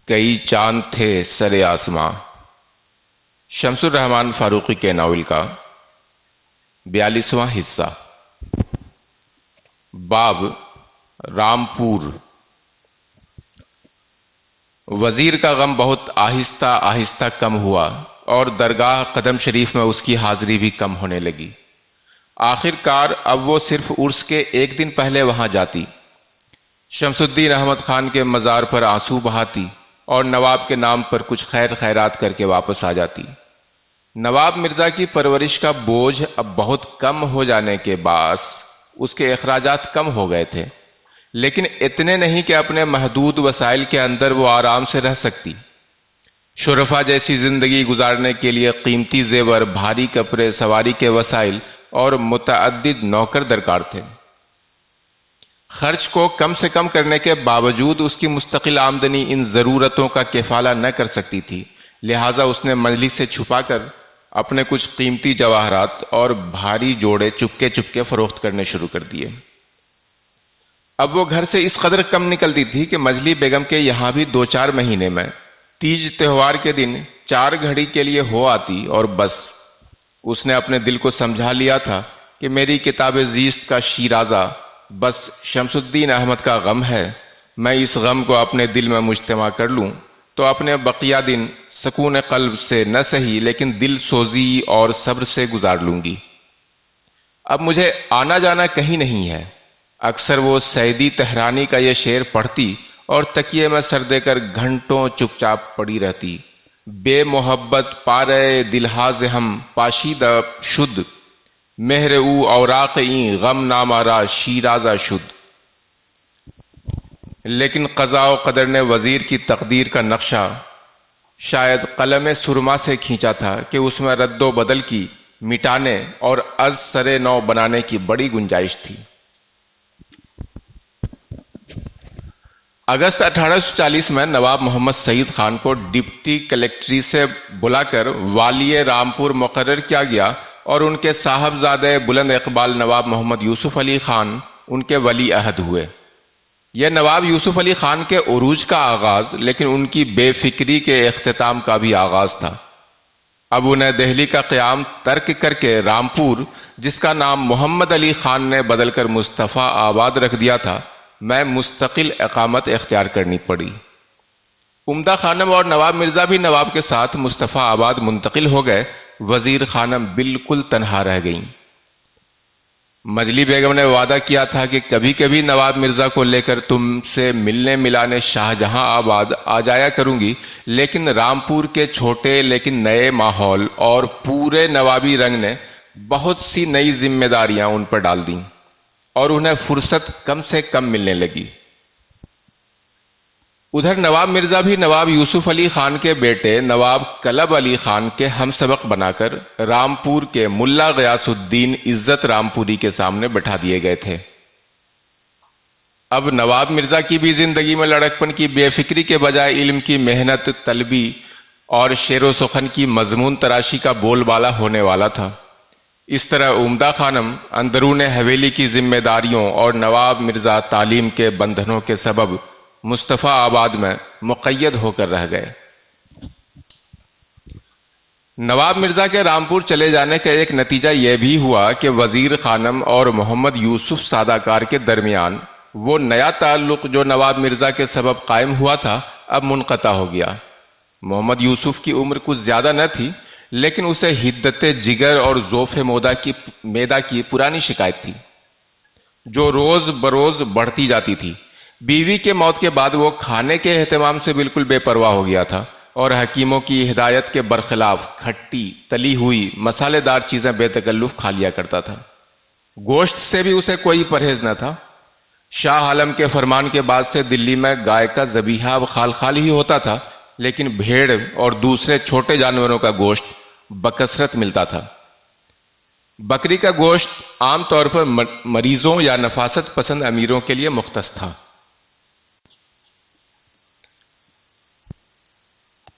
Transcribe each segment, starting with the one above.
کئی چاند تھے سر آسماں، شمس الرحمن فاروقی کے ناول کا 42واں حصہ۔ باب رامپور۔ وزیر کا غم بہت آہستہ آہستہ کم ہوا اور درگاہ قدم شریف میں اس کی حاضری بھی کم ہونے لگی۔ آخر کار اب وہ صرف عرس کے ایک دن پہلے وہاں جاتی، شمس الدین احمد خان کے مزار پر آنسو بہاتی اور نواب کے نام پر کچھ خیر خیرات کر کے واپس آ جاتی۔ نواب مرزا کی پرورش کا بوجھ اب بہت کم ہو جانے کے باعث اس کے اخراجات کم ہو گئے تھے، لیکن اتنے نہیں کہ اپنے محدود وسائل کے اندر وہ آرام سے رہ سکتی۔ شرفا جیسی زندگی گزارنے کے لیے قیمتی زیور، بھاری کپڑے، سواری کے وسائل اور متعدد نوکر درکار تھے۔ خرچ کو کم سے کم کرنے کے باوجود اس کی مستقل آمدنی ان ضرورتوں کا کفالہ نہ کر سکتی تھی، لہٰذا اس نے مجلس سے چھپا کر اپنے کچھ قیمتی جواہرات اور بھاری جوڑے چپکے چپکے فروخت کرنے شروع کر دیے۔ اب وہ گھر سے اس قدر کم نکلتی تھی کہ مجلی بیگم کے یہاں بھی 2-4 مہینے میں تیج تہوار کے دن 4 گھڑی کے لیے ہو آتی، اور بس اس نے اپنے دل کو سمجھا لیا تھا کہ میری کتاب زیست کا شیرازہ بس شمس الدین احمد کا غم ہے۔ میں اس غم کو اپنے دل میں مجتمع کر لوں تو اپنے بقیہ دن سکون قلب سے نہ سہی لیکن دل سوزی اور صبر سے گزار لوں گی۔ اب مجھے آنا جانا کہیں نہیں ہے۔ اکثر وہ سیدی تہرانی کا یہ شعر پڑھتی اور تکیے میں سر دے کر گھنٹوں چپ چاپ پڑی رہتی: بے محبت پارے دلہاز ہم پاشیدہ شد، مہر او اوراق این غم نامارا شیرازہ شد۔ لیکن قضاء و قدر نے وزیر کی تقدیر کا نقشہ شاید قلم سرما سے کھینچا تھا کہ اس میں رد و بدل کی، مٹانے اور از سر نو بنانے کی بڑی گنجائش تھی۔ اگست 1840 میں نواب محمد سعید خان کو ڈپٹی کلیکٹری سے بلا کر والی رامپور مقرر کیا گیا اور ان کے صاحبزادے بلند اقبال نواب محمد یوسف علی خان ان کے ولی عہد ہوئے۔ یہ نواب یوسف علی خان کے عروج کا آغاز، لیکن ان کی بے فکری کے اختتام کا بھی آغاز تھا۔ اب انہیں دہلی کا قیام ترک کر کے رامپور، جس کا نام محمد علی خان نے بدل کر مصطفیٰ آباد رکھ دیا تھا، میں مستقل اقامت اختیار کرنی پڑی۔ عمدہ خانم اور نواب مرزا بھی نواب کے ساتھ مصطفیٰ آباد منتقل ہو گئے۔ وزیر خانم بالکل تنہا رہ گئیں۔ مجلی بیگم نے وعدہ کیا تھا کہ کبھی کبھی نواب مرزا کو لے کر تم سے ملنے ملانے شاہجہاں آباد آ جایا کروں گی، لیکن رامپور کے چھوٹے لیکن نئے ماحول اور پورے نوابی رنگ نے بہت سی نئی ذمہ داریاں ان پر ڈال دیں اور انہیں فرصت کم سے کم ملنے لگی۔ ادھر نواب مرزا بھی نواب یوسف علی خان کے بیٹے نواب کلب علی خان کے ہم سبق بنا کر رامپور کے ملا غیاث الدین عزت رامپوری کے سامنے بٹھا دیے گئے تھے۔ اب نواب مرزا کی بھی زندگی میں لڑکپن کی بے فکری کے بجائے علم کی محنت طلبی اور شعر و سخن کی مضمون تراشی کا بول بالا ہونے والا تھا۔ اس طرح عمدہ خانم اندرون حویلی کی ذمہ داریوں اور نواب مرزا تعلیم کے بندھنوں کے سبب مصطفیٰ آباد میں مقید ہو کر رہ گئے۔ نواب مرزا کے رامپور چلے جانے کا ایک نتیجہ یہ بھی ہوا کہ وزیر خانم اور محمد یوسف سادہ کار کے درمیان وہ نیا تعلق جو نواب مرزا کے سبب قائم ہوا تھا اب منقطع ہو گیا۔ محمد یوسف کی عمر کچھ زیادہ نہ تھی، لیکن اسے حدت جگر اور ذوف معدہ کی پرانی شکایت تھی جو روز بروز بڑھتی جاتی تھی۔ بیوی کے موت کے بعد وہ کھانے کے اہتمام سے بالکل بے پرواہ ہو گیا تھا اور حکیموں کی ہدایت کے برخلاف کھٹی تلی ہوئی مسالے دار چیزیں بے تکلف کھا لیا کرتا تھا۔ گوشت سے بھی اسے کوئی پرہیز نہ تھا۔ شاہ عالم کے فرمان کے بعد سے دلی میں گائے کا ذبیحہ اب خال خال ہی ہوتا تھا، لیکن بھیڑ اور دوسرے چھوٹے جانوروں کا گوشت بکثرت ملتا تھا۔ بکری کا گوشت عام طور پر مریضوں یا نفاست پسند امیروں کے لیے مختص تھا۔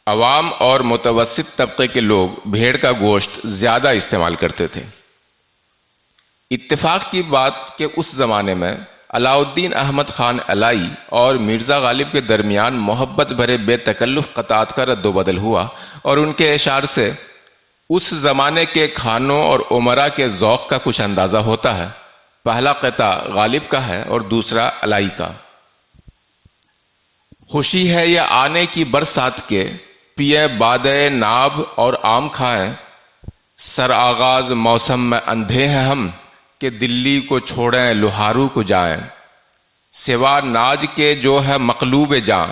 عوام اور متوسط طبقے کے لوگ بھیڑ کا گوشت زیادہ استعمال کرتے تھے۔ اتفاق کی بات کہ اس زمانے میں علاؤالدین احمد خان علائی اور مرزا غالب کے درمیان محبت بھرے بے تکلف قطعات کا رد و بدل ہوا، اور ان کے اشعار سے اس زمانے کے خانوں اور امراء کے ذوق کا کچھ اندازہ ہوتا ہے۔ پہلا قطعہ غالب کا ہے اور دوسرا علائی کا۔ خوشی ہے یہ آنے کی برسات کے، پیے بادے ناب اور آم کھائیں، سر آغاز موسم میں اندھے ہیں ہم، کہ دلی کو چھوڑیں لوہارو کو جائیں۔ سوا ناج کے جو ہے مقلوب جاں،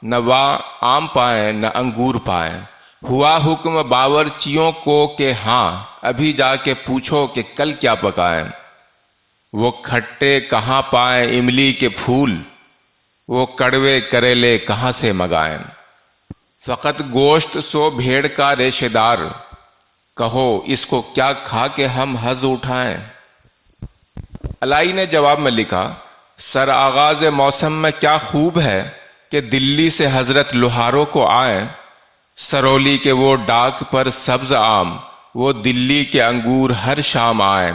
نہ وا آم پائیں نہ انگور پائیں۔ ہوا حکم باورچیوں کو کہ ہاں، ابھی جا کے پوچھو کہ کل کیا پکائیں۔ وہ کھٹے کہاں پائیں املی کے پھول، وہ کڑوے کریلے کہاں سے مگائیں۔ فقط گوشت سو بھیڑ کا ریشے دار، کہو اس کو کیا کھا کے ہم حظ اٹھائیں۔ علائی نے جواب میں لکھا، سر آغاز موسم میں کیا خوب ہے کہ دلی سے حضرت لوہارو کو آئیں۔ سرولی کے وہ ڈاک پر سبز آم، وہ دلی کے انگور ہر شام آئیں۔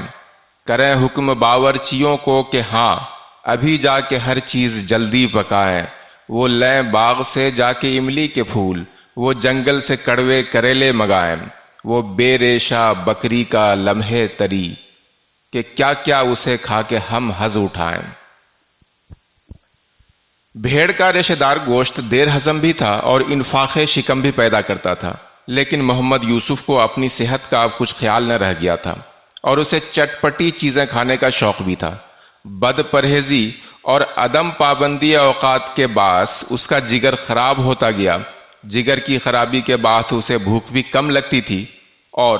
کریں حکم باورچیوں کو کہ ہاں، ابھی جا کے ہر چیز جلدی پکائیں۔ وہ لیں باغ سے جا کے املی کے پھول، وہ جنگل سے کڑوے کریلے مگائیں۔ وہ بے ریشہ بکری کا لمحے تری، کہ کیا کیا اسے کھا کے ہم حظ اٹھائیں۔ بھیڑ کا ریشہ دار گوشت دیر ہضم بھی تھا اور انفاق شکم بھی پیدا کرتا تھا، لیکن محمد یوسف کو اپنی صحت کا اب کچھ خیال نہ رہ گیا تھا اور اسے چٹپٹی چیزیں کھانے کا شوق بھی تھا۔ بد پرہیزی اور عدم پابندی اوقات کے باعث اس کا جگر خراب ہوتا گیا۔ جگر کی خرابی کے باعث اسے بھوک بھی کم لگتی تھی اور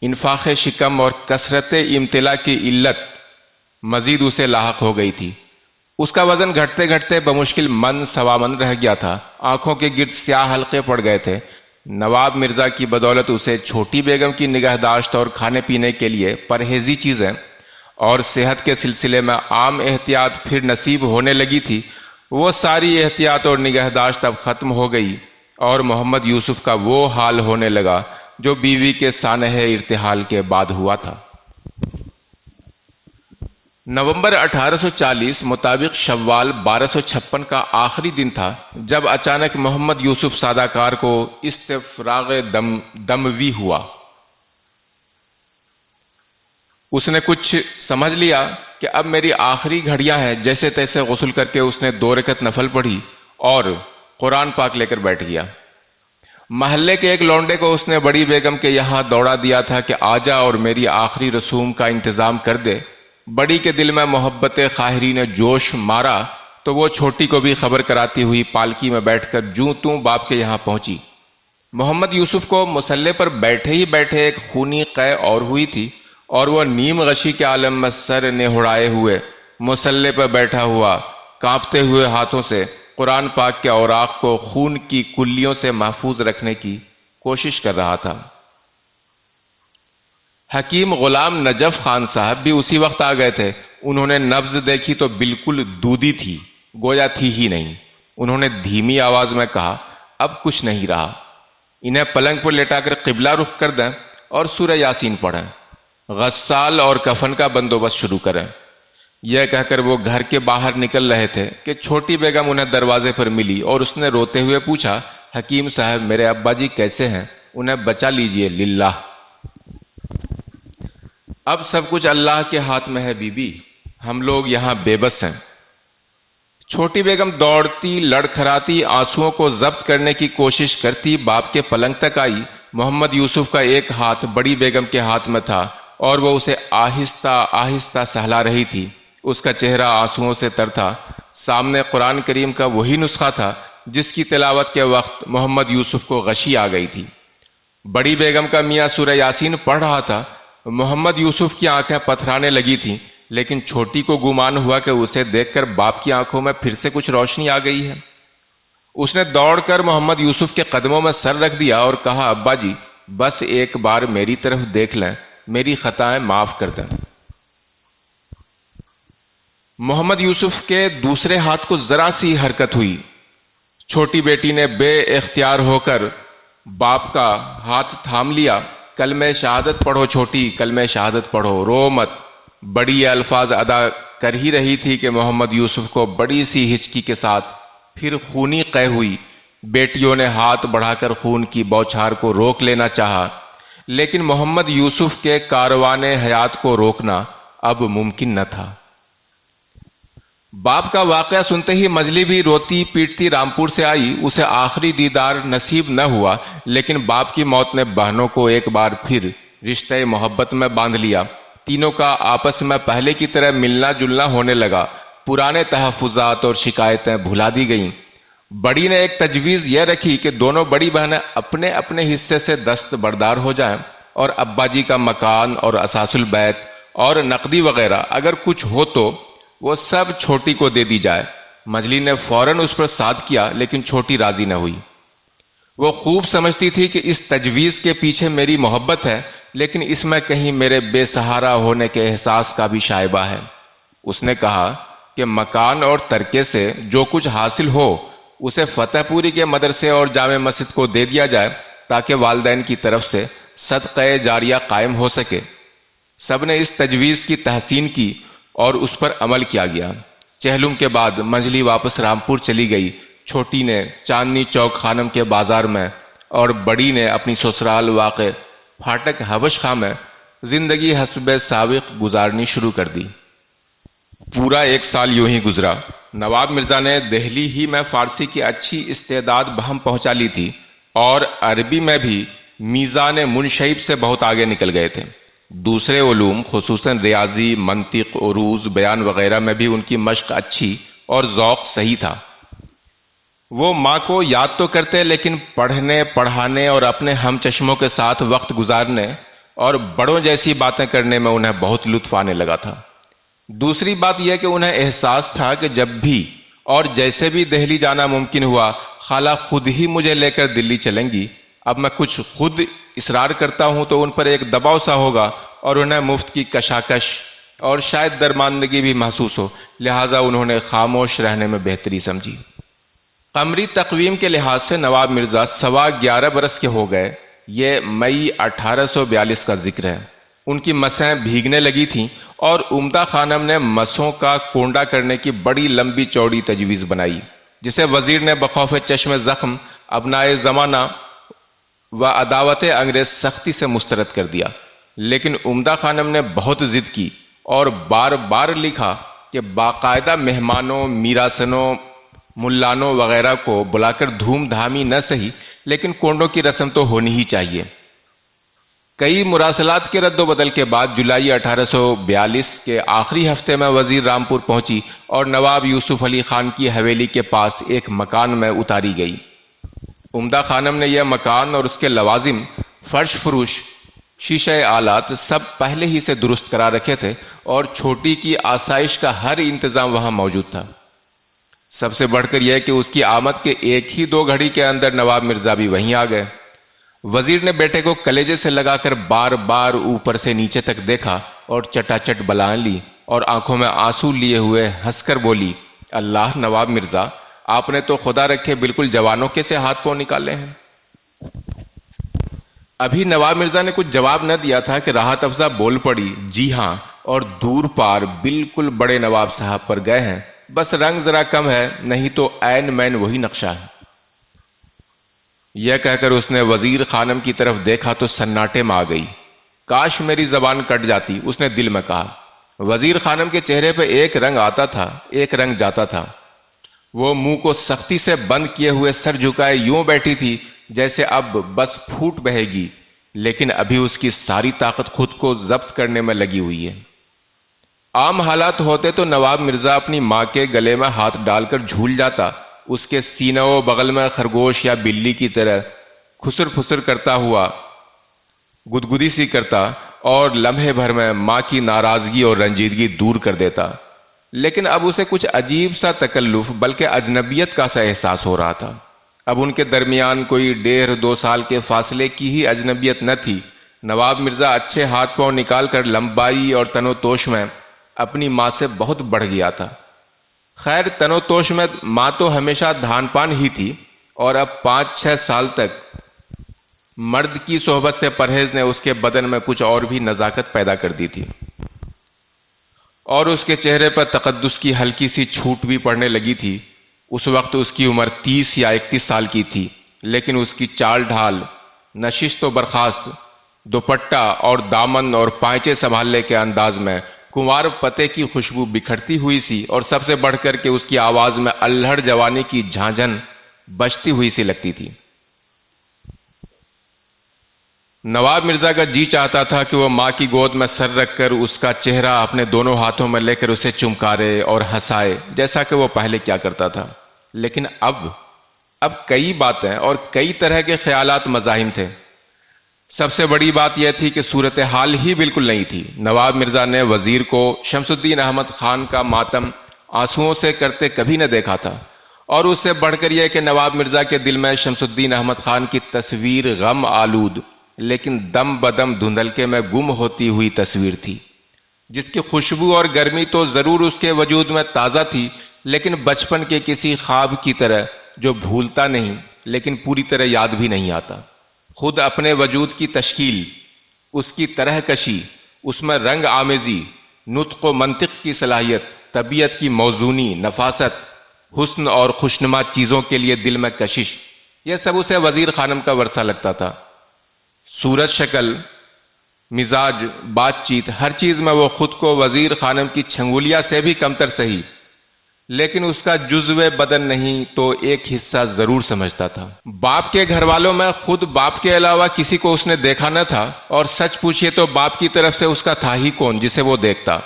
انفاق شکم اور کثرت امتلا کی علت مزید اسے لاحق ہو گئی تھی۔ اس کا وزن گھٹتے گھٹتے بمشکل من سوا من رہ گیا تھا، آنکھوں کے گرد سیاہ حلقے پڑ گئے تھے۔ نواب مرزا کی بدولت اسے چھوٹی بیگم کی نگہداشت اور کھانے پینے کے لیے پرہیزی چیزیں اور صحت کے سلسلے میں عام احتیاط پھر نصیب ہونے لگی تھی۔ وہ ساری احتیاط اور نگہداشت اب ختم ہو گئی اور محمد یوسف کا وہ حال ہونے لگا جو بیوی کے سانحہ ارتحال کے بعد ہوا تھا۔ نومبر 1840 مطابق شوال 1256 کا آخری دن تھا جب اچانک محمد یوسف سادہ کار کو استفراغ دموی ہوا۔ اس نے کچھ سمجھ لیا کہ اب میری آخری گھڑیاں ہیں۔ جیسے تیسے غسل کر کے اس نے 2 رکعت نفل پڑھی اور قرآن پاک لے کر بیٹھ گیا۔ محلے کے ایک لونڈے کو اس نے بڑی بیگم کے یہاں دوڑا دیا تھا کہ آجا اور میری آخری رسوم کا انتظام کر دے۔ بڑی کے دل میں محبت خاہری نے جوش مارا تو وہ چھوٹی کو بھی خبر کراتی ہوئی پالکی میں بیٹھ کر جوں توں باپ کے یہاں پہنچی۔ محمد یوسف کو مسلح پر بیٹھے ہی بیٹھے ایک خونی قے اور ہوئی تھی اور وہ نیم غشی کے عالم میں سر نہڑائے ہوئے مسلح پر بیٹھا ہوا کانپتے ہوئے ہاتھوں سے قرآن پاک کے اوراق کو خون کی کلیوں سے محفوظ رکھنے کی کوشش کر رہا تھا۔ حکیم غلام نجف خان صاحب بھی اسی وقت آ گئے تھے۔ انہوں نے نبض دیکھی تو بالکل دودھی تھی، گویا تھی ہی نہیں۔ انہوں نے دھیمی آواز میں کہا، اب کچھ نہیں رہا، انہیں پلنگ پر لٹا کر قبلہ رخ کر دیں اور سورہ یاسین پڑھیں، غسال اور کفن کا بندوبست شروع کریں۔ یہ کہہ کر وہ گھر کے باہر نکل رہے تھے کہ چھوٹی بیگم انہیں دروازے پر ملی اور اس نے روتے ہوئے پوچھا، حکیم صاحب میرے ابا جی کیسے ہیں؟ انہیں بچا لیجئے للہ۔ اب سب کچھ اللہ کے ہاتھ میں ہے بی بی، ہم لوگ یہاں بے بس ہیں۔ چھوٹی بیگم دوڑتی لڑکھڑاتی آنسوؤں کو ضبط کرنے کی کوشش کرتی باپ کے پلنگ تک آئی۔ محمد یوسف کا ایک ہاتھ بڑی بیگم کے ہاتھ میں تھا اور وہ اسے آہستہ آہستہ سہلا رہی تھی۔ اس کا چہرہ آنسوؤں سے تر تھا۔ سامنے قرآن کریم کا وہی نسخہ تھا جس کی تلاوت کے وقت محمد یوسف کو غشی آ گئی تھی۔ بڑی بیگم کا میاں سورہ یاسین پڑھ رہا تھا۔ محمد یوسف کی آنکھیں پتھرانے لگی تھیں، لیکن چھوٹی کو گمان ہوا کہ اسے دیکھ کر باپ کی آنکھوں میں پھر سے کچھ روشنی آ گئی ہے۔ اس نے دوڑ کر محمد یوسف کے قدموں میں سر رکھ دیا اور کہا، ابا جی بس ایک بار میری طرف دیکھ لیں، میری خطائیں معاف کر دیں۔ محمد یوسف کے دوسرے ہاتھ کو ذرا سی حرکت ہوئی۔ چھوٹی بیٹی نے بے اختیار ہو کر باپ کا ہاتھ تھام لیا۔ کلمہ شہادت پڑھو چھوٹی، کلمہ شہادت پڑھو، رو مت۔ بڑی یہ الفاظ ادا کر ہی رہی تھی کہ محمد یوسف کو بڑی سی ہچکی کے ساتھ پھر خونی قے ہوئی۔ بیٹیوں نے ہاتھ بڑھا کر خون کی بوچھار کو روک لینا چاہا، لیکن محمد یوسف کے کاروان حیات کو روکنا اب ممکن نہ تھا۔ باپ کا واقعہ سنتے ہی مجلی بھی روتی پیٹتی رامپور سے آئی۔ اسے آخری دیدار نصیب نہ ہوا، لیکن باپ کی موت نے بہنوں کو ایک بار پھر رشتہ محبت میں باندھ لیا۔ تینوں کا آپس میں پہلے کی طرح ملنا جلنا ہونے لگا۔ پرانے تحفظات اور شکایتیں بھلا دی گئیں۔ بڑی نے ایک تجویز یہ رکھی کہ دونوں بڑی بہنیں اپنے اپنے حصے سے دستبردار ہو جائیں، اور ابا جی کا مکان اور اساس البیت اور نقدی وغیرہ اگر کچھ ہو تو وہ سب چھوٹی کو دے دی جائے۔ مجلی نے فوراً اس پر ساتھ کیا، لیکن چھوٹی راضی نہ ہوئی۔ وہ خوب سمجھتی تھی کہ اس تجویز کے پیچھے میری محبت ہے، لیکن اس میں کہیں میرے بے سہارا ہونے کے احساس کا بھی شائبہ ہے۔ اس نے کہا کہ مکان اور ترکے سے جو کچھ حاصل ہو اسے فتح پوری کے مدرسے اور جامع مسجد کو دے دیا جائے، تاکہ والدین کی طرف سے صدقہ جاریہ قائم ہو سکے۔ سب نے اس تجویز کی تحسین کی اور اس پر عمل کیا گیا۔ چہلم کے بعد منجلی واپس رامپور چلی گئی۔ چھوٹی نے چاندنی چوک خانم کے بازار میں اور بڑی نے اپنی سسرال واقع پھاٹک حبش خاں میں زندگی حسب سابق گزارنی شروع کر دی۔ پورا ایک سال یوں ہی گزرا۔ نواب مرزا نے دہلی ہی میں فارسی کی اچھی استعداد بہم پہنچا لی تھی، اور عربی میں بھی میزان منشیب سے بہت آگے نکل گئے تھے۔ دوسرے علوم خصوصاً ریاضی، منطق، عروض، بیان وغیرہ میں بھی ان کی مشق اچھی اور ذوق صحیح تھا۔ وہ ماں کو یاد تو کرتے، لیکن پڑھنے پڑھانے اور اپنے ہم چشموں کے ساتھ وقت گزارنے اور بڑوں جیسی باتیں کرنے میں انہیں بہت لطف آنے لگا تھا۔ دوسری بات یہ کہ انہیں احساس تھا کہ جب بھی اور جیسے بھی دہلی جانا ممکن ہوا، خالہ خود ہی مجھے لے کر دلی چلیں گی۔ اب میں کچھ خود اصرار کرتا ہوں تو ان پر ایک دباؤ سا ہوگا، اور انہیں مفت کی کشاکش اور شاید درماندگی بھی محسوس ہو، لہٰذا انہوں نے خاموش رہنے میں بہتری سمجھی۔ قمری تقویم کے لحاظ سے نواب مرزا 11.25 برس کے ہو گئے۔ یہ مئی 1842 کا ذکر ہے۔ ان کی مسیں بھیگنے لگی تھیں، اور عمدہ خانم نے مسوں کا کونڈا کرنے کی بڑی لمبی چوڑی تجویز بنائی، جسے وزیر نے بخوف چشم زخم ابنائے زمانہ و عداوت انگریز سختی سے مسترد کر دیا۔ لیکن عمدہ خانم نے بہت ضد کی اور بار بار لکھا کہ باقاعدہ مہمانوں، میراسنوں، ملانوں وغیرہ کو بلا کر دھوم دھامی نہ سہی، لیکن کونڈوں کی رسم تو ہونی ہی چاہیے۔ کئی مراسلات کے رد و بدل کے بعد جولائی 1842 کے آخری ہفتے میں وزیر رامپور پہنچی اور نواب یوسف علی خان کی حویلی کے پاس ایک مکان میں اتاری گئی۔ عمدہ خانم نے یہ مکان اور اس کے لوازم، فرش فروش، شیشہ آلات سب پہلے ہی سے درست کرا رکھے تھے، اور چھوٹی کی آسائش کا ہر انتظام وہاں موجود تھا۔ سب سے بڑھ کر یہ کہ اس کی آمد کے 1 گھڑی کے اندر نواب مرزا بھی وہیں آ گئے۔ وزیر نے بیٹے کو کلیجے سے لگا کر بار بار اوپر سے نیچے تک دیکھا اور چٹاچٹ بلائیں لی، اور آنکھوں میں آنسو لیے ہوئے ہنس کر بولی، اللہ نواب مرزا، آپ نے تو خدا رکھے بالکل جوانوں کے سے ہاتھ پاؤں نکالے ہیں۔ ابھی نواب مرزا نے کچھ جواب نہ دیا تھا کہ راحت افزا بول پڑی، جی ہاں، اور دور پار بالکل بڑے نواب صاحب پر گئے ہیں، بس رنگ ذرا کم ہے، نہیں تو عین مین وہی نقشہ ہے۔ یہ کہہ کر اس نے وزیر خانم کی طرف دیکھا تو سناٹے میں آ گئی۔ کاش میری زبان کٹ جاتی، اس نے دل میں کہا۔ وزیر خانم کے چہرے پہ ایک رنگ آتا تھا، ایک رنگ جاتا تھا۔ وہ منہ کو سختی سے بند کیے ہوئے سر جھکائے یوں بیٹھی تھی جیسے اب بس پھوٹ بہے گی، لیکن ابھی اس کی ساری طاقت خود کو ضبط کرنے میں لگی ہوئی ہے۔ عام حالات ہوتے تو نواب مرزا اپنی ماں کے گلے میں ہاتھ ڈال کر جھول جاتا، اس کے سینہ و بغل میں خرگوش یا بلی کی طرح خسر پھسر کرتا ہوا گدگدی سی کرتا، اور لمحے بھر میں ماں کی ناراضگی اور رنجیدگی دور کر دیتا۔ لیکن اب اسے کچھ عجیب سا تکلف بلکہ اجنبیت کا سا احساس ہو رہا تھا۔ اب ان کے درمیان کوئی 1.5-2 سال کے فاصلے کی ہی اجنبیت نہ تھی۔ نواب مرزا اچھے ہاتھ پاؤں نکال کر لمبائی اور تن و توش میں اپنی ماں سے بہت بڑھ گیا تھا۔ خیر، تن و توش میں ماں تو ہمیشہ دھان پان ہی تھی، اور اب 5-6 سال تک مرد کی صحبت سے پرہیز نے اس کے بدن میں کچھ اور بھی نزاکت پیدا کر دی تھی۔ اور اس کے چہرے پر تقدس کی ہلکی سی چھوٹ بھی پڑنے لگی تھی۔ اس وقت اس کی عمر 30 یا 31 سال کی تھی، لیکن اس کی چال ڈھال، نشست و برخاست، دوپٹہ اور دامن اور پائچے سنبھالنے کے انداز میں کنوار پتے کی خوشبو بکھرتی ہوئی سی، اور سب سے بڑھ کر کے اس کی آواز میں الہڑ جوانی کی جھانجھن بجتی ہوئی سی لگتی تھی۔ نواب مرزا کا جی چاہتا تھا کہ وہ ماں کی گود میں سر رکھ کر اس کا چہرہ اپنے دونوں ہاتھوں میں لے کر اسے چمکارے اور ہنسائے، جیسا کہ وہ پہلے کیا کرتا تھا۔ لیکن اب کئی باتیں اور کئی طرح کے خیالات مزاحم تھے۔ سب سے بڑی بات یہ تھی کہ صورتحال ہی بالکل نہیں تھی۔ نواب مرزا نے وزیر کو شمس الدین احمد خان کا ماتم آنسوؤں سے کرتے کبھی نہ دیکھا تھا، اور اس سے بڑھ کر یہ کہ نواب مرزا کے دل میں شمس الدین احمد خان کی تصویر غم آلود لیکن دم بدم دھندلکے میں گم ہوتی ہوئی تصویر تھی، جس کی خوشبو اور گرمی تو ضرور اس کے وجود میں تازہ تھی، لیکن بچپن کے کسی خواب کی طرح جو بھولتا نہیں لیکن پوری طرح یاد بھی نہیں آتا۔ خود اپنے وجود کی تشکیل، اس کی طرح کشی، اس میں رنگ آمیزی، نطق و منطق کی صلاحیت، طبیعت کی موزونی، نفاست، حسن اور خوشنما چیزوں کے لیے دل میں کشش، یہ سب اسے وزیر خانم کا ورثہ لگتا تھا۔ صورت شکل، مزاج، بات چیت، ہر چیز میں وہ خود کو وزیر خانم کی چھنگولیا سے بھی کمتر سہی، لیکن اس کا جزو بدن نہیں تو ایک حصہ ضرور سمجھتا تھا۔ باپ کے گھر والوں میں خود باپ کے علاوہ کسی کو اس نے دیکھا نہ تھا، اور سچ پوچھئے تو باپ کی طرف سے اس کا تھا ہی کون جسے وہ دیکھتا،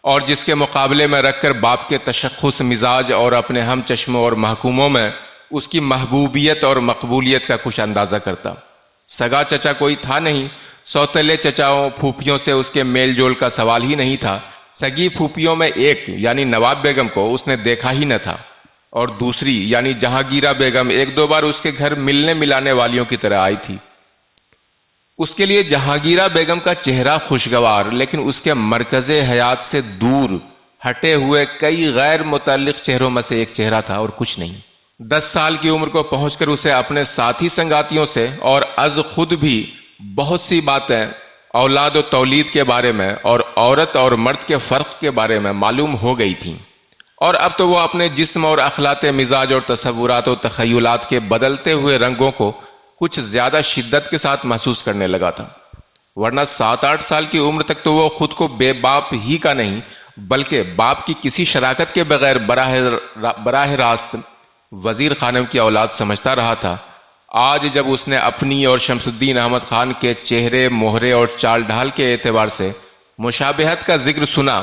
اور جس کے مقابلے میں رکھ کر باپ کے تشخص، مزاج اور اپنے ہم چشموں اور محکوموں میں اس کی محبوبیت اور مقبولیت کا کچھ اندازہ کرتا۔ سگا چچا کوئی تھا نہیں، سوتیلے چچاؤں پھوپھیوں سے اس کے میل جول کا سوال ہی نہیں تھا۔ سگی پھوپھیوں میں ایک یعنی نواب بیگم کو اس نے دیکھا ہی نہ تھا، اور دوسری یعنی جہانگیرہ بیگم ایک دو بار اس کے گھر ملنے ملانے والیوں کی طرح آئی تھی۔ اس کے لیے جہانگیرہ بیگم کا چہرہ خوشگوار لیکن اس کے مرکز حیات سے دور ہٹے ہوئے کئی غیر متعلق چہروں میں سے ایک چہرہ تھا اور کچھ نہیں۔ 10 سال کی عمر کو پہنچ کر اسے اپنے ساتھی سنگاتیوں سے اور از خود بھی بہت سی باتیں اولاد و تولید کے بارے میں اور عورت اور مرد کے فرق کے بارے میں معلوم ہو گئی تھیں، اور اب تو وہ اپنے جسم اور اخلاق مزاج اور تصورات و تخیلات کے بدلتے ہوئے رنگوں کو کچھ زیادہ شدت کے ساتھ محسوس کرنے لگا تھا، ورنہ 7-8 سال کی عمر تک تو وہ خود کو بے باپ ہی کا نہیں بلکہ باپ کی کسی شراکت کے بغیر براہ راست وزیر خانم کی اولاد سمجھتا رہا تھا۔ آج جب اس نے اپنی اور شمس الدین احمد خان کے چہرے، مہرے اور چال ڈھال کے اعتبار سے مشابہت کا ذکر سنا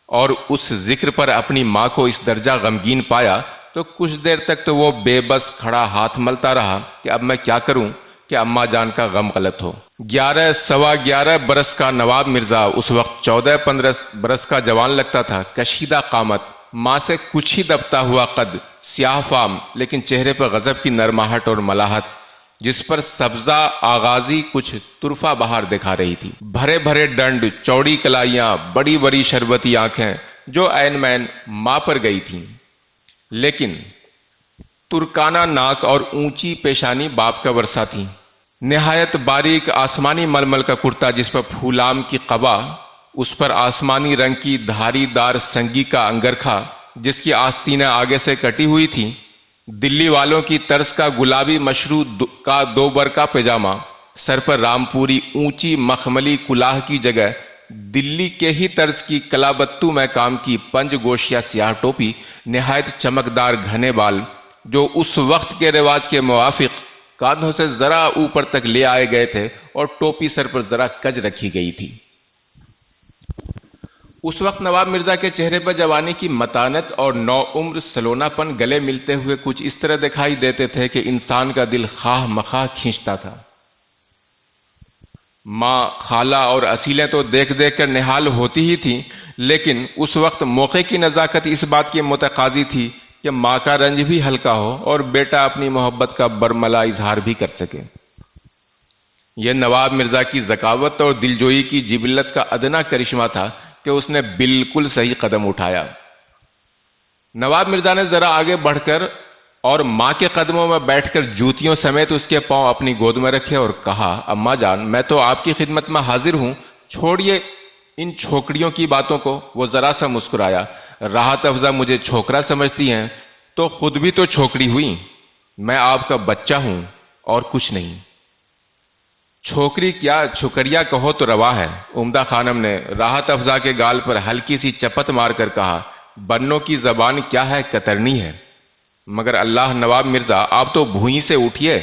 اور اس ذکر پر اپنی ماں کو اس درجہ غمگین پایا تو کچھ دیر تک تو وہ بے بس کھڑا ہاتھ ملتا رہا کہ اب میں کیا کروں کہ اماں جان کا غم غلط ہو۔ 11 برس کا نواب مرزا اس وقت 14-15 برس کا جوان لگتا تھا، کشیدہ قامت، ماں سے کچھ ہی دبتا ہوا قد، سیاہ فام لیکن چہرے پر غضب کی نرماہٹ اور ملاحت، جس پر سبزہ آغازی کچھ طرفہ بہار دکھا رہی تھی۔ بھرے بھرے ڈنڈ، چوڑی کلائیاں، بڑی بڑی شربتی آنکھیں جو عین مین ماں پر گئی تھیں، لیکن ترکانہ ناک اور اونچی پیشانی باپ کا ورثہ تھی۔ نہایت باریک آسمانی ململ کا کرتا جس پر پھولام کی قبا، اس پر آسمانی رنگ کی دھاری دار سنگی کا انگرکھا جس کی آستینیں آگے سے کٹی ہوئی تھی، دلی والوں کی طرز کا گلابی مشروع کا 2 بر کا پیجامہ، سر پر رامپوری اونچی مخملی کلاہ کی جگہ دلی کے ہی طرز کی کلابتو میں کام کی پنج گوشیا سیاہ ٹوپی، نہایت چمکدار گھنے بال جو اس وقت کے رواج کے موافق کاندھوں سے ذرا اوپر تک لے آئے گئے تھے اور ٹوپی سر پر ذرا کج رکھی گئی تھی۔ اس وقت نواب مرزا کے چہرے پر جوانی کی متانت اور نو عمر سلونا پن گلے ملتے ہوئے کچھ اس طرح دکھائی دیتے تھے کہ انسان کا دل خواہ مخواہ کھینچتا تھا۔ ماں، خالہ اور اصیلیں تو دیکھ دیکھ کر نہال ہوتی ہی تھیں، لیکن اس وقت موقع کی نزاکت اس بات کی متقاضی تھی کہ ماں کا رنج بھی ہلکا ہو اور بیٹا اپنی محبت کا برملا اظہار بھی کر سکے۔ یہ نواب مرزا کی ذکاوت اور دلجوئی کی جبلت کا ادنا کرشمہ تھا کہ اس نے بالکل صحیح قدم اٹھایا۔ نواب مرزا نے ذرا آگے بڑھ کر اور ماں کے قدموں میں بیٹھ کر جوتیوں سمیت اس کے پاؤں اپنی گود میں رکھے اور کہا، اماں جان، میں تو آپ کی خدمت میں حاضر ہوں، چھوڑیے ان چھوکڑیوں کی باتوں کو وہ ذرا سا مسکرایا۔ راحت افزا مجھے چھوکرا سمجھتی ہیں تو خود بھی تو چھوکری ہوئی، میں آپ کا بچہ ہوں اور کچھ نہیں۔ چھوکری کیا چھکڑیا کہو تو روا ہے۔ عمدہ خانم نے راحت افزا کے گال پر ہلکی سی چپت مار کر کہا، بنوں کی زبان کیا ہے کترنی ہے۔ مگر اللہ نواب مرزا آپ تو بھوئیں سے اٹھیے،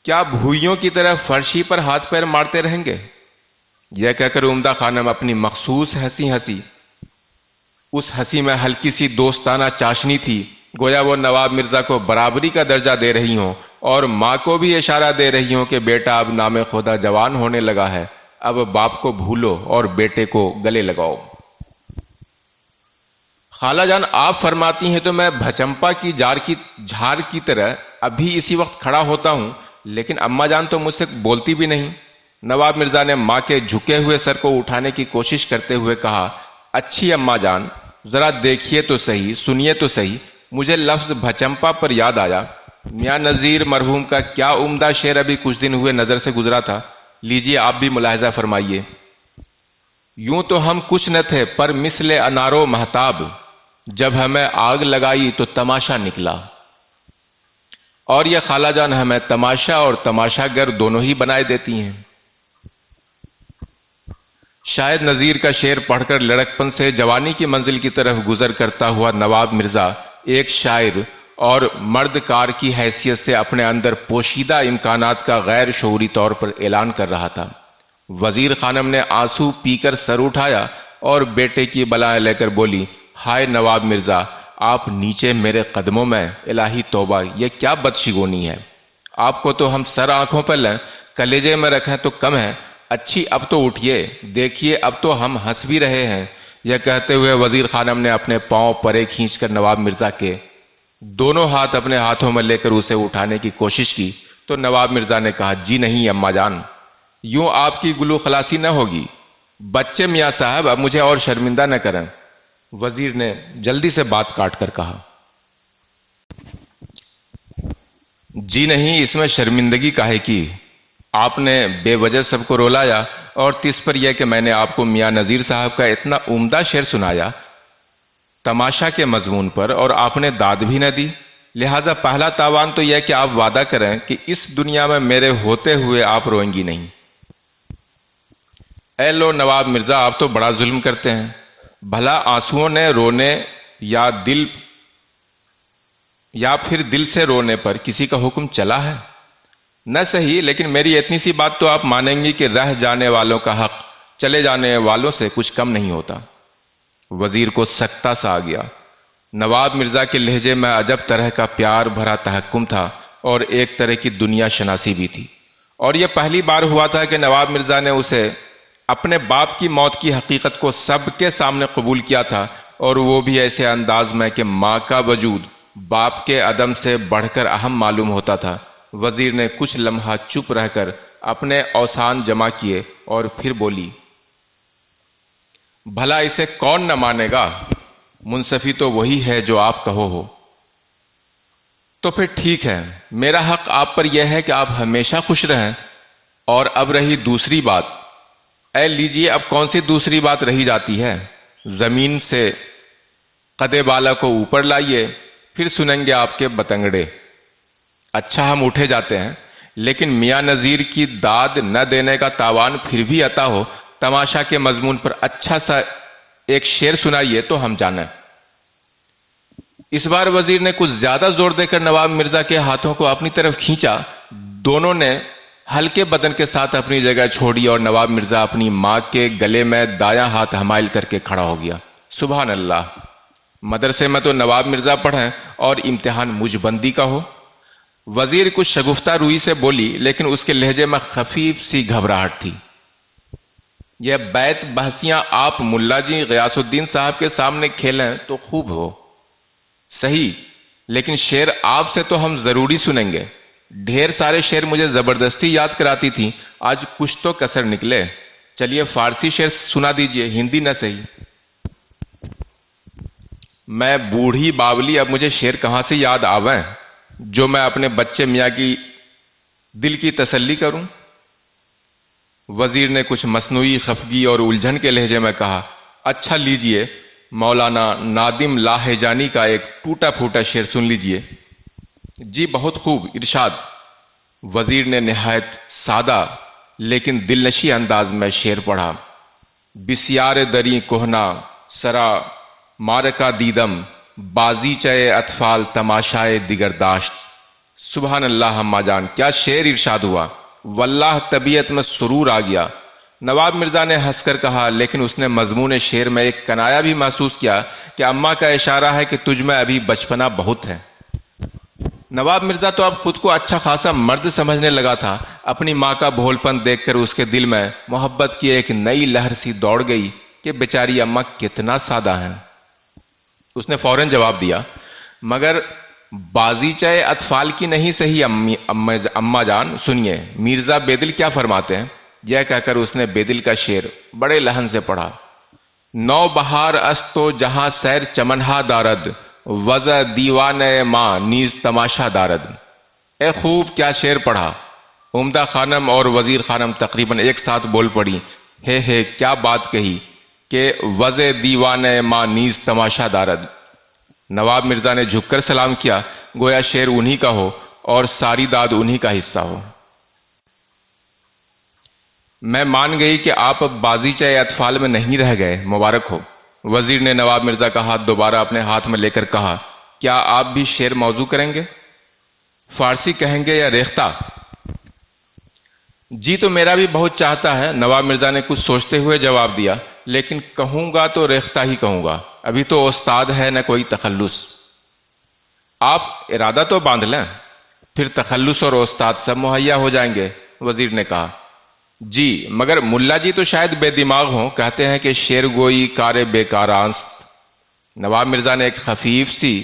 کیا بھوئیوں کی طرح فرشی پر ہاتھ پیر مارتے رہیں گے؟ یہ کہہ کر عمدہ خانم اپنی مخصوص ہنسی اس ہنسی میں ہلکی سی دوستانہ چاشنی تھی، گویا وہ نواب مرزا کو برابری کا درجہ دے رہی ہوں اور ماں کو بھی اشارہ دے رہی ہوں کہ بیٹا اب نام خدا جوان ہونے لگا ہے، اب باپ کو بھولو اور بیٹے کو گلے لگاؤ۔ خالہ جان آپ فرماتی ہیں تو میں بھچمپا کی جھار کی طرح ابھی اسی وقت کھڑا ہوتا ہوں، لیکن اماں جان تو مجھ سے بولتی بھی نہیں۔ نواب مرزا نے ماں کے جھکے ہوئے سر کو اٹھانے کی کوشش کرتے ہوئے کہا، اچھی اماں جان ذرا دیکھیے تو صحیح، سنیے تو صحیح۔ مجھے لفظ بھچمپا پر یاد آیا، میاں نذیر مرحوم کا کیا عمدہ شعر ابھی کچھ دن ہوئے نظر سے گزرا تھا، لیجیے آپ بھی ملاحظہ فرمائیے۔ یوں تو ہم کچھ نہ تھے پر مثل انارو مہتاب، جب ہمیں آگ لگائی تو تماشا نکلا۔ اور یہ خالہ جان ہمیں تماشا اور تماشا گر دونوں ہی بنائے دیتی ہیں۔ شاید نذیر کا شعر پڑھ کر لڑکپن سے جوانی کی منزل کی طرف گزر کرتا ہوا نواب مرزا ایک شاعر اور مرد کار کی حیثیت سے اپنے اندر پوشیدہ امکانات کا غیر شعوری طور پر اعلان کر رہا تھا۔ وزیر خانم نے آنسو پی کر سر اٹھایا اور بیٹے کی بلائیں لے کر بولی، ہائے نواب مرزا آپ نیچے میرے قدموں میں، الہی توبہ یہ کیا بدشگونی ہے۔ آپ کو تو ہم سر آنکھوں پر لیں، کلیجے میں رکھیں تو کم ہے۔ اچھی اب تو اٹھیے، دیکھیے اب تو ہم ہنس بھی رہے ہیں۔ یہ کہتے ہوئے وزیر خانم نے اپنے پاؤں پرے کھینچ کر نواب مرزا کے دونوں ہاتھ اپنے ہاتھوں میں لے کر اسے اٹھانے کی کوشش کی تو نواب مرزا نے کہا، جی نہیں اماں جان، یوں آپ کی گلو خلاصی نہ ہوگی۔ بچے میاں صاحب اب مجھے اور شرمندہ نہ کریں۔ وزیر نے جلدی سے بات کاٹ کر کہا، جی نہیں، اس میں شرمندگی کاہے کی؟ آپ نے بے وجہ سب کو رولایا اور تیس پر یہ کہ میں نے آپ کو میاں نذیر صاحب کا اتنا عمدہ شعر سنایا تماشا کے مضمون پر اور آپ نے داد بھی نہ دی، لہذا پہلا تاوان تو یہ کہ آپ وعدہ کریں کہ اس دنیا میں میرے ہوتے ہوئے آپ روئیں گی نہیں۔ اے لو نواب مرزا آپ تو بڑا ظلم کرتے ہیں، بھلا آنسوؤں نے رونے یا پھر دل سے رونے پر کسی کا حکم چلا ہے؟ نہ صحیح، لیکن میری اتنی سی بات تو آپ مانیں گی کہ رہ جانے والوں کا حق چلے جانے والوں سے کچھ کم نہیں ہوتا۔ وزیر کو سکتہ سا آ گیا۔ نواب مرزا کے لہجے میں عجب طرح کا پیار بھرا تحکم تھا اور ایک طرح کی دنیا شناسی بھی تھی، اور یہ پہلی بار ہوا تھا کہ نواب مرزا نے اسے اپنے باپ کی موت کی حقیقت کو سب کے سامنے قبول کیا تھا، اور وہ بھی ایسے انداز میں کہ ماں کا وجود باپ کے عدم سے بڑھ کر اہم معلوم ہوتا تھا۔ وزیر نے کچھ لمحہ چپ رہ کر اپنے اوسان جمع کیے اور پھر بولی، بھلا اسے کون نہ مانے گا؟ منصفی تو وہی ہے جو آپ کہو ہو۔ تو پھر ٹھیک ہے، میرا حق آپ پر یہ ہے کہ آپ ہمیشہ خوش رہیں۔ اور اب رہی دوسری بات، اے لیجیے اب کون سی دوسری بات رہی جاتی ہے؟ زمین سے قد بالا کو اوپر لائیے، پھر سنیں گے آپ کے بتنگڑے۔ اچھا ہم اٹھے جاتے ہیں، لیکن میاں نذیر کی داد نہ دینے کا تاوان پھر بھی عطا ہو، تماشا کے مضمون پر اچھا سا ایک شعر سنائیے تو ہم جانیں۔ اس بار وزیر نے کچھ زیادہ زور دے کر نواب مرزا کے ہاتھوں کو اپنی طرف کھینچا۔ دونوں نے ہلکے بدن کے ساتھ اپنی جگہ چھوڑی اور نواب مرزا اپنی ماں کے گلے میں دایاں ہاتھ حمائل کر کے کھڑا ہو گیا۔ سبحان اللہ، مدرسے میں تو نواب مرزا پڑھیں اور امتحان مجھ بندی کا ہو۔ وزیر کچھ شگفتہ روئی سے بولی، لیکن اس کے لہجے میں خفیف سی گھبراہٹ تھی۔ یہ بیت بحثیاں آپ ملا جی غیاث الدین صاحب کے سامنے کھیلیں تو خوب ہو، صحیح، لیکن شعر آپ سے تو ہم ضروری سنیں گے۔ ڈھیر سارے شعر مجھے زبردستی یاد کراتی تھی، آج کچھ تو کسر نکلے۔ چلیے فارسی شعر سنا دیجئے، ہندی نہ صحیح۔ میں بوڑھی باولی، اب مجھے شعر کہاں سے یاد آویں جو میں اپنے بچے میاں کی دل کی تسلی کروں؟ وزیر نے کچھ مصنوعی خفگی اور الجھن کے لہجے میں کہا، اچھا لیجئے، مولانا نادم لاہیجانی کا ایک ٹوٹا پھوٹا شعر سن لیجئے۔ جی بہت خوب، ارشاد۔ وزیر نے نہایت سادہ لیکن دلنشیں انداز میں شعر پڑھا۔ بسیار دری کوہنا سرا مارکا دیدم، بازی چے اطفال تماشائے دیگر داشت۔ سبحان اللہ اماں جان، کیا شعر ارشاد ہوا! واللہ طبیعت میں سرور آ گیا۔ نواب مرزا نے ہنس کر کہا، لیکن اس نے مضمون شعر میں ایک کنایا بھی محسوس کیا کہ اماں کا اشارہ ہے کہ تجھ میں ابھی بچپنا بہت ہے۔ نواب مرزا تو اب خود کو اچھا خاصا مرد سمجھنے لگا تھا۔ اپنی ماں کا بھول پن دیکھ کر اس کے دل میں محبت کی ایک نئی لہر سی دوڑ گئی کہ بیچاری اماں کتنا سادہ ہیں۔ اس نے فوراً جواب دیا، مگر بازیچہ اطفال کی نہیں صحیح اماں جان، سنیے مرزا بیدل کیا فرماتے ہیں۔ یہ کہہ کر اس نے بیدل کا شعر بڑے لحن سے پڑھا۔ نو بہار است تو جہاں سیر چمنہا دارد، وضع دیوان ماں نیز تماشا دارد۔ اے خوب، کیا شعر پڑھا! عمدہ خانم اور وزیر خانم تقریباً ایک ساتھ بول پڑی، ہے کیا بات کہی کہ وضع دیوان ماں نیز تماشا دارد۔ نواب مرزا نے جھک کر سلام کیا، گویا شعر انہی کا ہو اور ساری داد انہی کا حصہ ہو۔ میں مان گئی کہ آپ اب بازیچہ اطفال میں نہیں رہ گئے، مبارک ہو۔ وزیر نے نواب مرزا کا ہاتھ دوبارہ اپنے ہاتھ میں لے کر کہا، کیا آپ بھی شعر موضوع کریں گے؟ فارسی کہیں گے یا ریختہ؟ جی تو میرا بھی بہت چاہتا ہے، نواب مرزا نے کچھ سوچتے ہوئے جواب دیا، لیکن کہوں گا تو ریختہ ہی کہوں گا، ابھی تو استاد ہے نہ کوئی تخلص۔ آپ ارادہ تو باندھ لیں، پھر تخلص اور استاد سب مہیا ہو جائیں گے، وزیر نے کہا۔ جی مگر ملا جی تو شاید بے دماغ ہوں، کہتے ہیں کہ شعر گوئی کار بیکارانست۔ نواب مرزا نے ایک خفیف سی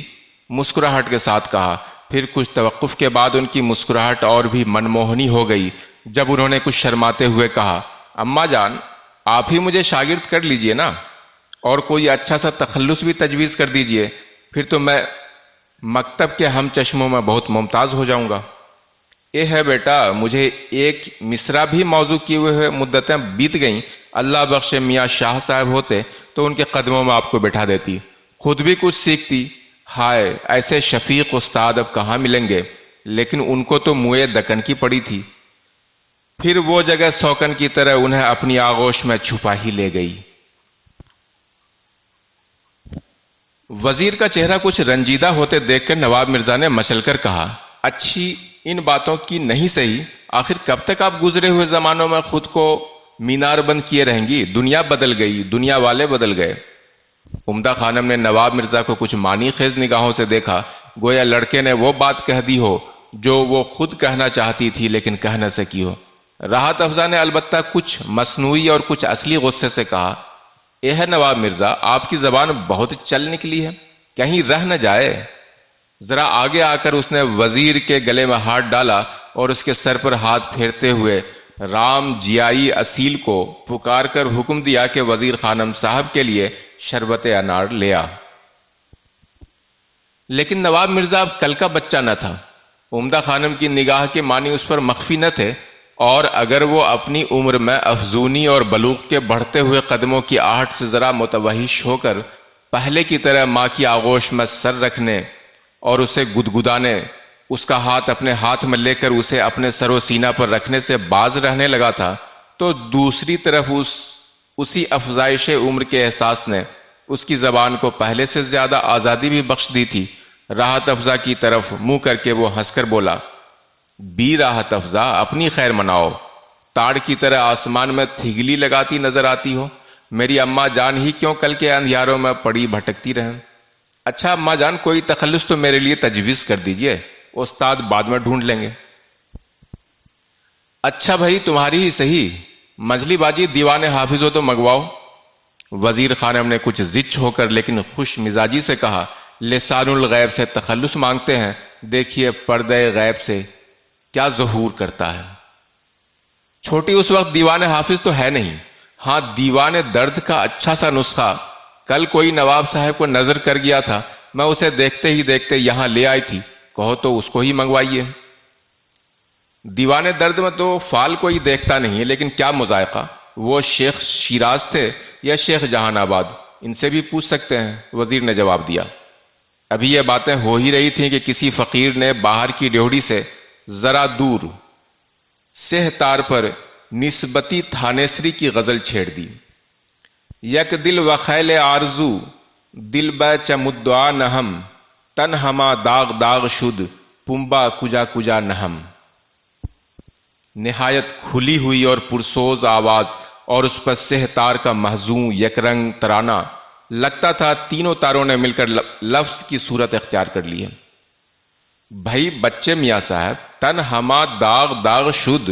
مسکراہٹ کے ساتھ کہا، پھر کچھ توقف کے بعد ان کی مسکراہٹ اور بھی منموہنی ہو گئی جب انہوں نے کچھ شرماتے ہوئے کہا، اماں جان آپ ہی مجھے شاگرد کر لیجئے نا، اور کوئی اچھا سا تخلص بھی تجویز کر دیجئے، پھر تو میں مکتب کے ہم چشموں میں بہت ممتاز ہو جاؤں گا۔ اے ہے بیٹا، مجھے ایک مصرع بھی موضوع کیے ہوئے مدتیں بیت گئیں، اللہ بخشے میاں شاہ صاحب ہوتے تو ان کے قدموں میں آپ کو بٹھا دیتی، خود بھی کچھ سیکھتی۔ ہائے، ایسے شفیق استاد اب کہاں ملیں گے، لیکن ان کو تو موئے دکن کی پڑی تھی، پھر وہ جگہ سوکن کی طرح انہیں اپنی آغوش میں چھپا ہی لے گئی۔ وزیر کا چہرہ کچھ رنجیدہ ہوتے دیکھ کر نواب مرزا نے مچل کر کہا، اچھی ان باتوں کی نہیں صحیح، آخر کب تک آپ گزرے ہوئے زمانوں میں خود کو مینار بند کیے رہیں گی؟ دنیا بدل گئی، دنیا والے بدل گئے۔ عمدہ خانم نے نواب مرزا کو کچھ معنی خیز نگاہوں سے دیکھا، گویا لڑکے نے وہ بات کہہ دی ہو جو وہ خود کہنا چاہتی تھی لیکن کہہ نہ سکی ہو۔ راحت افزا نے البتہ کچھ مصنوعی اور کچھ اصلی غصے سے کہا، اے ہے نواب مرزا، آپ کی زبان بہت چل نکلی ہے، کہیں رہ نہ جائے۔ ذرا آگے آ کر اس نے وزیر کے گلے میں ہاتھ ڈالا اور اس کے سر پر ہاتھ پھیرتے ہوئے رام جیائی اصیل کو پکار کر حکم دیا کہ وزیر خانم صاحب کے لیے شربت انار لے آ۔ لیکن نواب مرزا اب کل کا بچہ نہ تھا، عمدہ خانم کی نگاہ کے معنی اس پر مخفی نہ تھے، اور اگر وہ اپنی عمر میں افزونی اور بلوغ کے بڑھتے ہوئے قدموں کی آہٹ سے ذرا متوحش ہو کر پہلے کی طرح ماں کی آغوش میں سر رکھنے اور اسے گدگدانے، اس کا ہاتھ اپنے ہاتھ میں لے کر اسے اپنے سر و سینہ پر رکھنے سے باز رہنے لگا تھا، تو دوسری طرف اسی افزائش عمر کے احساس نے اس کی زبان کو پہلے سے زیادہ آزادی بھی بخش دی تھی۔ راحت افزا کی طرف منہ کر کے وہ ہنس کر بولا، بی راحت افزا، اپنی خیر مناؤ، تاڑ کی طرح آسمان میں تھگلی لگاتی نظر آتی ہو، میری اماں جان ہی کیوں کل کے اندھیاروں میں پڑی بھٹکتی رہیں۔ اچھا اماں جان، کوئی تخلص تو میرے لیے تجویز کر دیجئے، استاد بعد میں ڈھونڈ لیں گے۔ اچھا بھائی، تمہاری ہی صحیح، مجلی باجی دیوان حافظ ہو تو منگواؤ۔ وزیر خانم نے کچھ زچ ہو کر لیکن خوش مزاجی سے کہا، لسان الغیب سے تخلص مانگتے ہیں، دیکھیے پردہ غیب سے کیا ظہور کرتا ہے۔ چھوٹی اس وقت دیوان حافظ تو ہے نہیں، ہاں دیوان درد کا اچھا سا نسخہ کل کوئی نواب صاحب کو نظر کر گیا تھا، میں اسے دیکھتے ہی دیکھتے یہاں لے آئی تھی، کہو تو اس کو ہی منگوائیے۔ دیوان درد میں تو فال کوئی دیکھتا نہیں ہے، لیکن کیا مذائقہ، وہ شیخ شیراز تھے یا شیخ جہان آباد، ان سے بھی پوچھ سکتے ہیں، وزیر نے جواب دیا۔ ابھی یہ باتیں ہو ہی رہی تھیں کہ کسی فقیر نے باہر کی ڈیوڑی سے ذرا دور سہ تار پر نسبتی تھانیسری کی غزل چھیڑ دی۔ یک دل و خیل آرزو دل بہ چ مدعا نہم تن ہما داغ داغ شد پمبا کجا کجا نہم۔ نہایت کھلی ہوئی اور پرسوز آواز اور اس پر سہ تار کا محزون یک رنگ ترانہ، لگتا تھا تینوں تاروں نے مل کر لفظ کی صورت اختیار کر لی ہے۔ بھائی بچے میاں صاحب، تن ہما داغ داغ شد،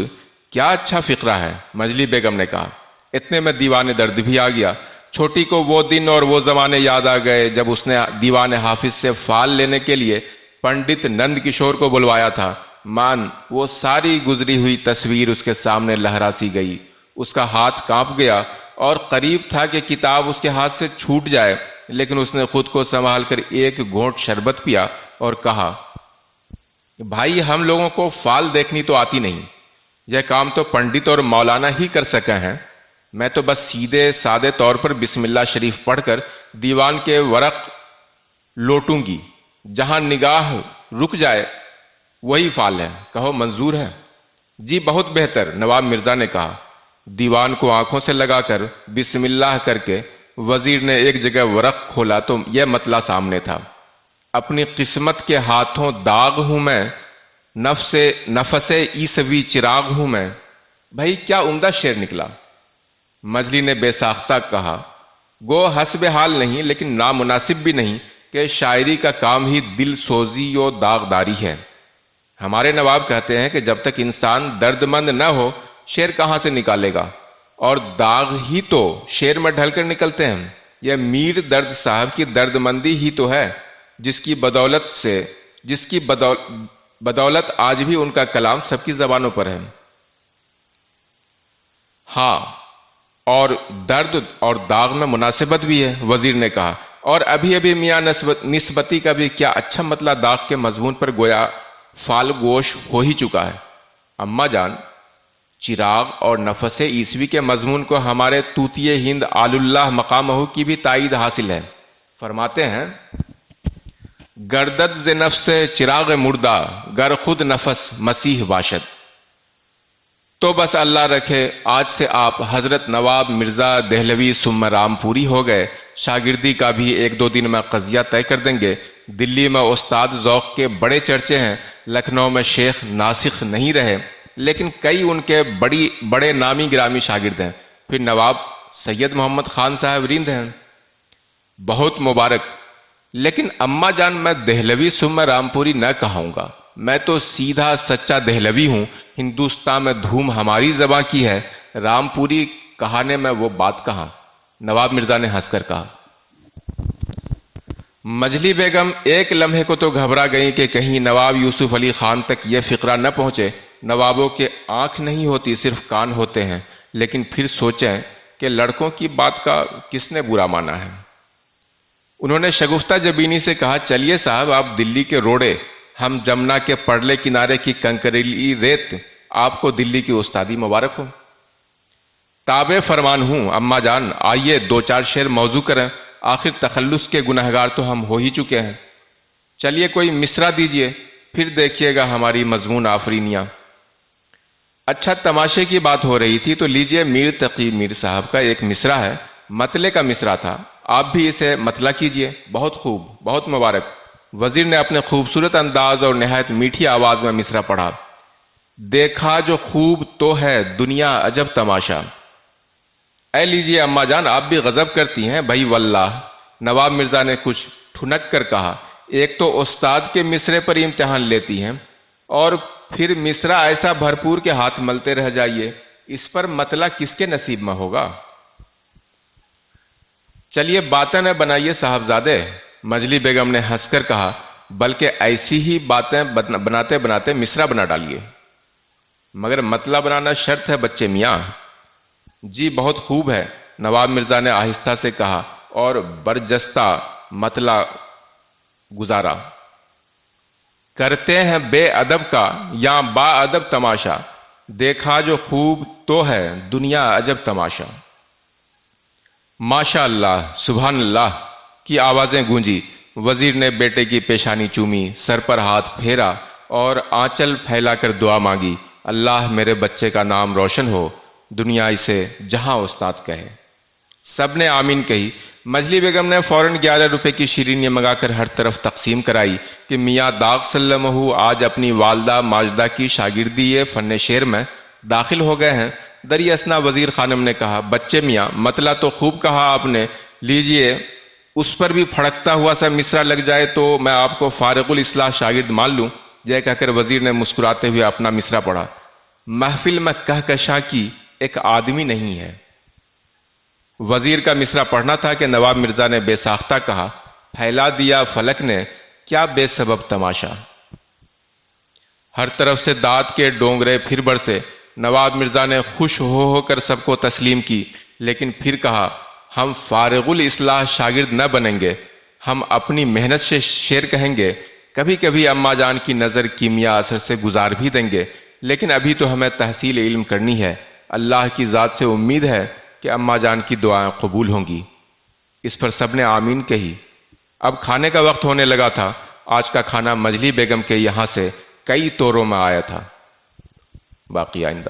کیا اچھا فقرہ ہے، مجلی بیگم نے کہا۔ اتنے میں دیوان درد بھی آ گیا۔ چھوٹی کو وہ دن اور وہ زمانے یاد آ گئے جب اس نے دیوان حافظ سے فال لینے کے لیے پنڈت نند کشور کو بلوایا تھا۔ مان وہ ساری گزری ہوئی تصویر اس کے سامنے لہرا سی گئی۔ اس کا ہاتھ کانپ گیا اور قریب تھا کہ کتاب اس کے ہاتھ سے چھوٹ جائے، لیکن اس نے خود کو سنبھال کر ایک گھونٹ شربت پیا اور کہا، بھائی ہم لوگوں کو فال دیکھنی تو آتی نہیں، یہ کام تو پنڈت اور مولانا ہی کر سکے ہیں۔ میں تو بس سیدھے سادے طور پر بسم اللہ شریف پڑھ کر دیوان کے ورق لوٹوں گی، جہاں نگاہ رک جائے وہی فال ہے، کہو منظور ہے؟ جی بہت بہتر، نواب مرزا نے کہا۔ دیوان کو آنکھوں سے لگا کر بسم اللہ کر کے وزیر نے ایک جگہ ورق کھولا تو یہ مطلع سامنے تھا، اپنی قسمت کے ہاتھوں داغ ہوں میں، نفس عیسوی چراغ ہوں میں۔ بھائی کیا عمدہ شعر نکلا، مجلی نے بے ساختہ کہا۔ گو حسب حال نہیں لیکن نامناسب بھی نہیں کہ شاعری کا کام ہی دل سوزی و داغداری ہے۔ ہمارے نواب کہتے ہیں کہ جب تک انسان درد مند نہ ہو شعر کہاں سے نکالے گا، اور داغ ہی تو شعر میں ڈھل کر نکلتے ہیں۔ یہ میر درد صاحب کی درد مندی ہی تو ہے جس کی بدولت آج بھی ان کا کلام سب کی زبانوں پر ہے۔ ہاں، اور درد اور داغ میں مناسبت بھی ہے، وزیر نے کہا۔ اور ابھی میاں نسبتی کا بھی کیا اچھا مطلع داغ کے مضمون پر گویا فال گوش ہو ہی چکا ہے۔ اماں جان، چراغ اور نفس عیسوی کے مضمون کو ہمارے طوطی ہند آل اللہ مقامہ کی بھی تائید حاصل ہے۔ فرماتے ہیں، گردد ز نفس چراغ مردہ گر خود نفس مسیح باشد۔ تو بس اللہ رکھے آج سے آپ حضرت نواب مرزا دہلوی ثم رامپوری ہو گئے۔ شاگردی کا بھی ایک دو دن میں قضیہ طے کر دیں گے۔ دلی میں استاد ذوق کے بڑے چرچے ہیں، لکھنؤ میں شیخ ناسخ نہیں رہے لیکن کئی ان کے بڑے نامی گرامی شاگرد ہیں۔ پھر نواب سید محمد خان صاحب رند ہیں، بہت مبارک۔ لیکن اماں جان، میں دہلوی ثم رامپوری نہ کہوں گا، میں تو سیدھا سچا دہلوی ہوں۔ ہندوستان میں دھوم ہماری زباں کی ہے، رامپوری کہانے میں وہ بات کہاں، نواب مرزا نے ہنس کر کہا۔ مجلی بیگم ایک لمحے کو تو گھبرا گئیں کہ کہیں نواب یوسف علی خان تک یہ فقرہ نہ پہنچے۔ نوابوں کے آنکھ نہیں ہوتی، صرف کان ہوتے ہیں۔ لیکن پھر سوچیں کہ لڑکوں کی بات کا کس نے برا مانا ہے۔ انہوں نے شگفتہ جبینی سے کہا، چلیے صاحب آپ دلی کے روڑے، ہم جمنا کے پرلے کنارے کی کنکریلی ریت، آپ کو دلی کی استادی مبارک ہو۔ تابع فرمان ہوں اماں جان، آئیے دو چار شعر موضوع کریں، آخر تخلص کے گنہگار تو ہم ہو ہی چکے ہیں۔ چلیے کوئی مصرع دیجئے، پھر دیکھیے گا ہماری مضمون آفرینیاں۔ اچھا تماشے کی بات ہو رہی تھی تو لیجئے میر تقی میر صاحب کا ایک مصرع ہے، مطلع کا مصرع تھا، آپ بھی اسے مطلع کیجئے۔ بہت خوب، بہت مبارک۔ وزیر نے اپنے خوبصورت انداز اور نہایت میٹھی آواز میں مصرع پڑھا۔ دیکھا جو خوب تو ہے دنیا عجب تماشا۔ اے لیجئے اماں جان، آپ بھی غضب کرتی ہیں بھائی واللہ، نواب مرزا نے کچھ ٹھنک کر کہا۔ ایک تو استاد کے مصرے پر امتحان لیتی ہیں اور پھر مصرع ایسا بھرپور کے ہاتھ ملتے رہ جائیے، اس پر مطلع کس کے نصیب میں ہوگا؟ چلیے باتیں نہ بنائیے صاحبزادے، مجلی بیگم نے ہنس کر کہا، بلکہ ایسی ہی باتیں بناتے بناتے مصرع بنا ڈالیے، مگر مطلع بنانا شرط ہے بچے میاں۔ جی بہت خوب ہے، نواب مرزا نے آہستہ سے کہا اور برجستہ مطلع گزارا۔ کرتے ہیں بے ادب کا یا با ادب تماشا، دیکھا جو خوب تو ہے دنیا عجب تماشا۔ ماشاء اللہ، سبحان اللہ کی آوازیں گونجی۔ وزیر نے بیٹے کی پیشانی چومی، سر پر ہاتھ پھیرا اور آنچل پھیلا کر دعا مانگی، اللہ میرے بچے کا نام روشن ہو، دنیا اسے جہاں استاد کہے۔ سب نے آمین کہی۔ مجلی بیگم نے فوراً 11 روپے کی شیرینی منگا کر ہر طرف تقسیم کرائی کہ میاں داغ سلمہ آج اپنی والدہ ماجدہ کی شاگردی فن شعر میں داخل ہو گئے ہیں۔ دری اثنا وزیر خانم نے کہا، بچے میاں مطلع تو خوب کہا آپ نے، لیجئے اس پر بھی پھڑکتا ہوا سا مصرع لگ جائے تو میں آپ کو فارغ الاصلاح شاگرد مان لوں۔ یہ کہہ کر وزیر نے مسکراتے ہوئے اپنا مصرع پڑھا، محفل میں کہکشاں کی ایک آدمی نہیں ہے۔ وزیر کا مصرع پڑھنا تھا کہ نواب مرزا نے بے ساختہ کہا، پھیلا دیا فلک نے کیا بے سبب تماشا۔ ہر طرف سے داد کے ڈونگرے پھر برسے۔ نواب مرزا نے خوش ہو کر سب کو تسلیم کی، لیکن پھر کہا، ہم فارغ الاصلاح شاگرد نہ بنیں گے، ہم اپنی محنت سے شعر کہیں گے، کبھی کبھی اماں جان کی نظر کیمیا اثر سے گزار بھی دیں گے، لیکن ابھی تو ہمیں تحصیل علم کرنی ہے۔ اللہ کی ذات سے امید ہے کہ اماں جان کی دعائیں قبول ہوں گی۔ اس پر سب نے آمین کہی۔ اب کھانے کا وقت ہونے لگا تھا۔ آج کا کھانا مجلی بیگم کے یہاں سے کئی توروں میں آیا تھا۔ باقی آئندہ۔